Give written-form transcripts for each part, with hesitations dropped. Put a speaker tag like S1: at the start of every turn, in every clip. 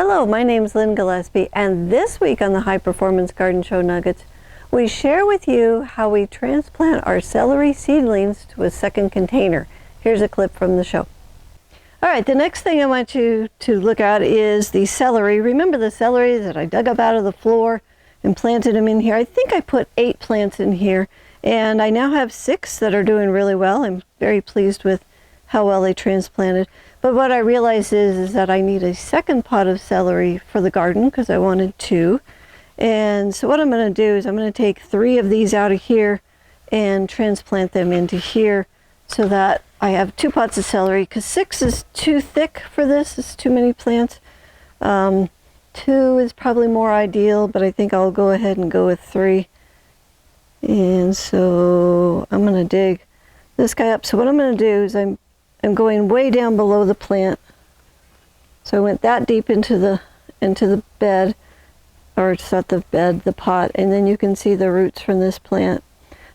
S1: Hello, my name is Lynn Gillespie, and this week on the High Performance Garden Show Nuggets, we share with you how we transplant our celery seedlings to a second container. Here's a clip from the show. All right, the next thing I want you to look at is the celery. Remember the celery that I dug up out of the floor and planted them in here? I think I put 8 plants in here, and I now have 6 that are doing really well. I'm very pleased with how well they transplanted. But what I realized is that I need a second pot of celery for the garden because I wanted 2. And so what I'm going to do is I'm going to take 3 of these out of here and transplant them into here so that I have 2 pots of celery, because 6 is too thick for this. It's too many plants. 2 is probably more ideal, but I think I'll go ahead and go with 3. And so I'm going to dig this guy up. So what I'm going to do is I'm going way down below the plant. So I went that deep into the bed, or it's not the bed, the pot, and then you can see the roots from this plant.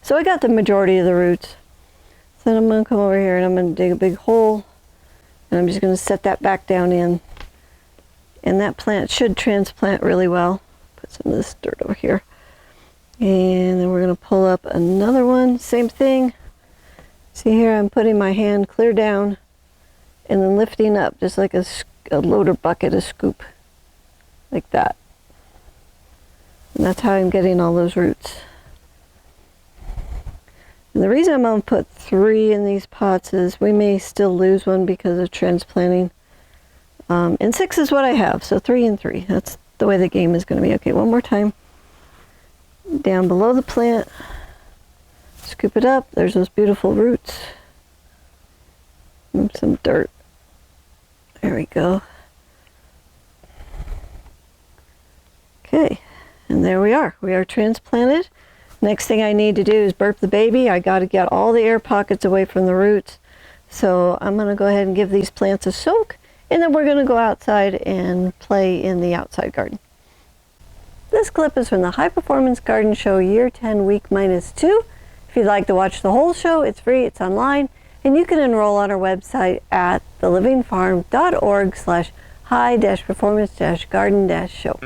S1: So I got the majority of the roots. So then I'm going to come over here and I'm going to dig a big hole, and I'm just going to set that back down in. And that plant should transplant really well. Put some of this dirt over here. And then we're going to pull up another one, same thing. See here, I'm putting my hand clear down and then lifting up just like a loader bucket, a scoop, like that. And that's how I'm getting all those roots. And the reason I'm going to put 3 in these pots is we may still lose one because of transplanting. And 6 is what I have, so 3 and 3. That's the way the game is going to be. Okay, one more time. Down below the plant. Scoop it up. There's those beautiful roots. And some dirt. There we go. Okay, and there we are. We are transplanted. Next thing I need to do is burp the baby. I got to get all the air pockets away from the roots. So I'm going to go ahead and give these plants a soak, and then we're going to go outside and play in the outside garden. This clip is from the High Performance Garden Show Year 10 Week -2. If you'd like to watch the whole show, it's free, it's online, and you can enroll on our website at thelivingfarm.org/high-performance-garden-show.